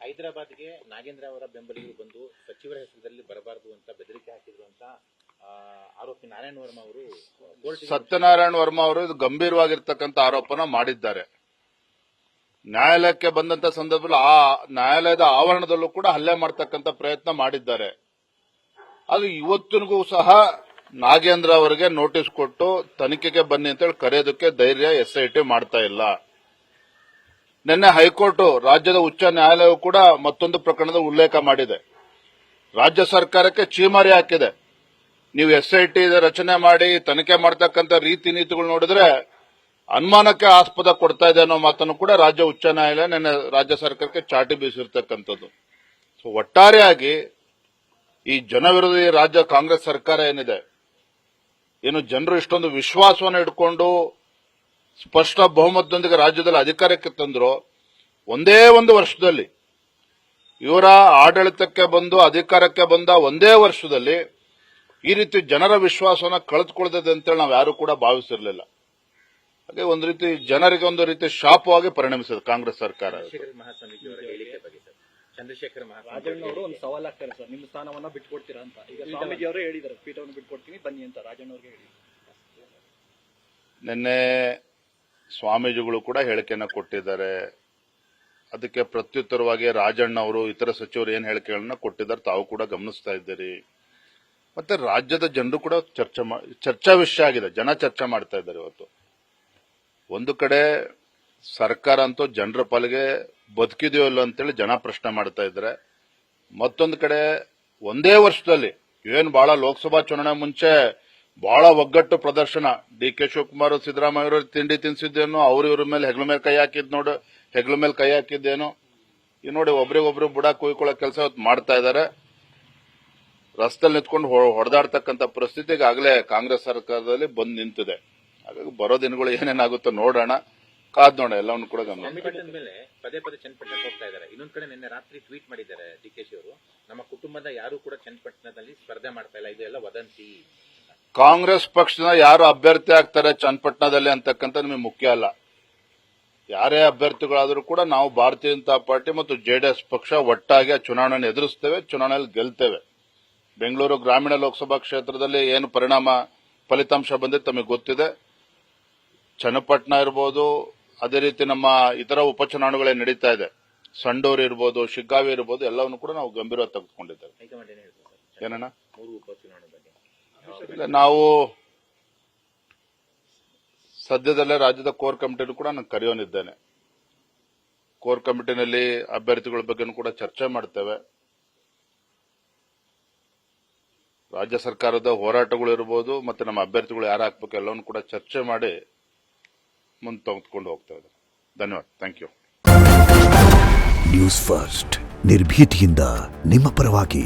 ಹೈದರಾಬಾದ್ಗೆ ನಾಗೇಂದ್ರ ಅವರ ಬೆಂಬಲಿಗರು ಬಂದು ಸಚಿವರ ಹೆಸರಲ್ಲಿ ಬರಬಾರದು ಅಂತ ಬೆದರಿಕೆ ಹಾಕಿದ್ರು ಅಂತ ಆರೋಪಿ ನಾರಾಯಣ ವರ್ಮ ಅವರು ಸತ್ಯನಾರಾಯಣ ವರ್ಮ ಅವರು ಇದು ಗಂಭೀರವಾಗಿರ್ತಕ್ಕಂಥ ಆರೋಪನ ಮಾಡಿದ್ದಾರೆ. ನ್ಯಾಯಾಲಯಕ್ಕೆ ಬಂದಂತ ಸಂದರ್ಭದಲ್ಲಿ ಆ ನ್ಯಾಯಾಲಯದ ಆವರಣದಲ್ಲೂ ಕೂಡ ಹಲ್ಲೆ ಮಾಡತಕ್ಕಂಥ ಪ್ರಯತ್ನ ಮಾಡಿದ್ದಾರೆ. ಅದು ಇವತ್ತಿಗೂ ಸಹ ನಾಗೇಂದ್ರ ಅವರಿಗೆ ನೋಟಿಸ್ ಕೊಟ್ಟು ತನಿಖೆಗೆ ಬನ್ನಿ ಅಂತೇಳಿ ಕರೆಯೋದಕ್ಕೆ ಧೈರ್ಯ SIT ಮಾಡ್ತಾ ಇಲ್ಲ. ನಿನ್ನೆ ಹೈಕೋರ್ಟ್ ರಾಜ್ಯದ ಉಚ್ಚ ನ್ಯಾಯಾಲಯವು ಕೂಡ ಮತ್ತೊಂದು ಪ್ರಕರಣದ ಉಲ್ಲೇಖ ಮಾಡಿದೆ. ರಾಜ್ಯ ಸರ್ಕಾರಕ್ಕೆ ಚೀಮಾರಿ ಹಾಕಿದೆ. ನೀವು SIT ರಚನೆ ಮಾಡಿ ತನಿಖೆ ಮಾಡತಕ್ಕಂಥ ರೀತಿ ನೀತಿಗಳು ನೋಡಿದ್ರೆ ಅನುಮಾನಕ್ಕೆ ಆಸ್ಪದ ಕೊಡ್ತಾ ಇದೆ ಅನ್ನೋ ಮಾತನ್ನು ಕೂಡ ರಾಜ್ಯ ಉಚ್ಚ ನ್ಯಾಯಾಲಯ ನಿನ್ನೆ ರಾಜ್ಯ ಸರ್ಕಾರಕ್ಕೆ ಚಾಟಿ ಬೀಸಿರ್ತಕ್ಕಂಥದ್ದು. ಸೊ ಒಟ್ಟಾರೆಯಾಗಿ ಈ ಜನವಿರೋಧಿ ರಾಜ್ಯ ಕಾಂಗ್ರೆಸ್ ಸರ್ಕಾರ ಏನಿದೆ, ಏನು ಜನರು ಇಷ್ಟೊಂದು ವಿಶ್ವಾಸವನ್ನು ಇಟ್ಕೊಂಡು ಸ್ಪಷ್ಟ ಬಹುಮತದೊಂದಿಗೆ ರಾಜ್ಯದಲ್ಲಿ ಅಧಿಕಾರಕ್ಕೆ ತಂದ್ರು, ಒಂದೇ ಒಂದು ವರ್ಷದಲ್ಲಿ ಇವರ ಆಡಳಿತಕ್ಕೆ ಬಂದು ಅಧಿಕಾರಕ್ಕೆ ಬಂದ ಒಂದೇ ವರ್ಷದಲ್ಲಿ ಈ ರೀತಿ ಜನರ ವಿಶ್ವಾಸವನ್ನು ಕಳೆದುಕೊಳ್ಳದಿದೆ ಅಂತೇಳಿ ನಾವು ಯಾರು ಕೂಡ ಭಾವಿಸಿರಲಿಲ್ಲ. ಹಾಗೆ ಒಂದು ರೀತಿ ಜನರಿಗೆ ಒಂದು ರೀತಿ ಶಾಪವಾಗಿ ಪರಿಣಮಿಸಿದೆ ಕಾಂಗ್ರೆಸ್ ಸರ್ಕಾರ. ಚಂದ್ರಶೇಖರ್ ರಾಜಣ್ಣ ಅವರು ಒಂದು ಸವಾಲ್ ಆಗ್ತಾರೆ ಸರ್, ನಿಮ್ಮ ಸ್ಥಾನವನ್ನ ಬಿಟ್ಕೊಡ್ತೀರಾ ಅಂತ. ಈಗ ಸ್ವಾಮೀಜಿ ಅವರೇ ಹೇಳಿದ್ದಾರೆ, ಪೀಠವನ್ನು ಬಿಟ್ಕೊಡ್ತೀನಿ ಬನ್ನಿ ಅಂತ ರಾಜಣ್ಣ ಅವ್ರಿಗೆ ಹೇಳಿ. ನಿನ್ನೆ ಸ್ವಾಮೀಜಿಗಳು ಕೂಡ ಹೇಳಿಕೆಯನ್ನ ಕೊಟ್ಟಿದ್ದಾರೆ. ಅದಕ್ಕೆ ಪ್ರತ್ಯುತ್ತರವಾಗಿ ರಾಜಣ್ಣ ಅವರು ಇತರ ಸಚಿವರು ಏನ್ ಹೇಳಿಕೆಗಳನ್ನ ಕೊಟ್ಟಿದ್ದಾರೆ ತಾವು ಕೂಡ ಗಮನಿಸ್ತಾ ಇದ್ದೀರಿ. ಮತ್ತೆ ರಾಜ್ಯದ ಜನರು ಕೂಡ ಚರ್ಚಾ ವಿಷಯ ಆಗಿದೆ. ಜನ ಚರ್ಚೆ ಮಾಡ್ತಾ ಇದ್ದಾರೆ. ಇವತ್ತು ಒಂದು ಕಡೆ ಸರ್ಕಾರ ಅಂತೂ ಜನರ ಪಾಲಿಗೆ ಬದುಕಿದೆಯೋ ಇಲ್ಲ ಅಂತೇಳಿ ಜನ ಪ್ರಶ್ನೆ ಮಾಡ್ತಾ ಇದ್ದಾರೆ. ಮತ್ತೊಂದು ಕಡೆ ಒಂದೇ ವರ್ಷದಲ್ಲಿ ಏನ್ ಬಹಳ ಲೋಕಸಭಾ ಚುನಾವಣೆ ಮುಂಚೆ ಬಹಳ ಒಗ್ಗಟ್ಟು ಪ್ರದರ್ಶನ, DK ಶಿವಕುಮಾರ್ ಸಿದ್ದರಾಮಯ್ಯ ಅವರು ತಿಂಡಿ ತಿನ್ಸಿದ್ದೇನೋ, ಇವ್ರ ಮೇಲೆ ಹೆಗ್ಲ ಮೇಲೆ ಕೈ ಹಾಕಿದ್ದೇನೋ, ಈ ನೋಡಿ ಒಬ್ರಿಗೊಬ್ರು ಬುಡ ಕುಯ್ಕೊಳ್ಳೋ ಕೆಲಸ ಇವತ್ತು ಮಾಡ್ತಾ ಇದ್ದಾರೆ. ರಸ್ತೆಯಲ್ಲಿ ನಿಂತ್ಕೊಂಡು ಹೊಡೆದಾಡ್ತಕ್ಕಂಥ ಪರಿಸ್ಥಿತಿ ಈಗಾಗಲೇ ಕಾಂಗ್ರೆಸ್ ಸರ್ಕಾರದಲ್ಲಿ ಬಂದು ನಿಂತಿದೆ. ಹಾಗಾಗಿ ಬರೋ ದಿನಗಳು ಏನೇನಾಗುತ್ತೋ ನೋಡೋಣ, ಕಾದ್ ನೋಡ ಎಲ್ಲವನ್ನು ಕೂಡ ಗಮನ. ಮೇಲೆ ಪದೇ ಪದೇ ಚನ್ನಪಟ್ಟಣಕ್ಕೆ ಹೋಗ್ತಾ ಇದ್ದಾರೆ. ಇನ್ನೊಂದ್ ಕಡೆ ನಿನ್ನೆ ರಾತ್ರಿ ಟ್ವೀಟ್ ಮಾಡಿದ್ದಾರೆ DKಶಿ ಅವರು, ನಮ್ಮ ಕುಟುಂಬದ ಯಾರು ಕೂಡ ಚನ್ನಪಟ್ಟಣದಲ್ಲಿ ಸ್ಪರ್ಧೆ ಮಾಡ್ತಾ ಇಲ್ಲ, ಇದೆಲ್ಲ ವದಂತಿ. ಕಾಂಗ್ರೆಸ್ ಪಕ್ಷದ ಯಾರು ಅಭ್ಯರ್ಥಿ ಆಗ್ತಾರೆ ಚನ್ನಪಟ್ಟಣದಲ್ಲಿ ಅಂತಕ್ಕಂಥ ನಿಮಗೆ ಮುಖ್ಯ ಅಲ್ಲ. ಯಾರೇ ಅಭ್ಯರ್ಥಿಗಳಾದರೂ ಕೂಡ ನಾವು ಭಾರತೀಯ ಜನತಾ ಪಾರ್ಟಿ ಮತ್ತು JDS ಪಕ್ಷ ಒಟ್ಟಾಗಿ ಚುನಾವಣೆಯನ್ನು ಎದುರಿಸ್ತೇವೆ, ಚುನಾವಣೆಯಲ್ಲಿ ಗೆಲ್ತೇವೆ. ಬೆಂಗಳೂರು ಗ್ರಾಮೀಣ ಲೋಕಸಭಾ ಕ್ಷೇತ್ರದಲ್ಲಿ ಏನು ಫಲಿತಾಂಶ ಬಂದಿದೆ ತಮಗೆ ಗೊತ್ತಿದೆ. ಚನ್ನಪಟ್ಟಣ ಇರ್ಬೋದು, ಅದೇ ರೀತಿ ನಮ್ಮ ಇತರ ಉಪಚುನಾವಣೆಗಳೇ ನಡೀತಾ ಇದೆ. ಸಂಡೂರು ಇರ್ಬೋದು, ಶಿಗ್ಗಾವಿ ಇರ್ಬೋದು, ಎಲ್ಲವನ್ನು ಕೂಡ ನಾವು ಗಂಭೀರವಾಗಿ ತೆಗೆದುಕೊಂಡಿದ್ದೇವೆ. ಏನಣ್ಣ ನಾವು ಸದ್ಯದಲ್ಲೇ ರಾಜ್ಯದ ಕೋರ್ ಕಮಿಟಿನೂ ಕೂಡ ನಾನು ಕರೆಯೋನಿದ್ದೇನೆ. ಕೋರ್ ಕಮಿಟಿನಲ್ಲಿ ಅಭ್ಯರ್ಥಿಗಳ ಬಗ್ಗೆ ಕೂಡ ಚರ್ಚೆ ಮಾಡ್ತೇವೆ. ರಾಜ್ಯ ಸರ್ಕಾರದ ಹೋರಾಟಗಳು ಇರಬಹುದು ಮತ್ತೆ ನಮ್ಮ ಅಭ್ಯರ್ಥಿಗಳು ಯಾರು ಹಾಕಬೇಕು ಎಲ್ಲವನ್ನು ಕೂಡ ಚರ್ಚೆ ಮಾಡಿ ಮುಂದೆ ತೆಗೆದುಕೊಂಡು ಹೋಗ್ತಾ ಇದ್ದಾರೆ. ಧನ್ಯವಾದ. Thank you. ನ್ಯೂಸ್ ಫಸ್ಟ್ ನಿರ್ಭೀತಿಯಿಂದ ನಿಮ್ಮ ಪರವಾಗಿ.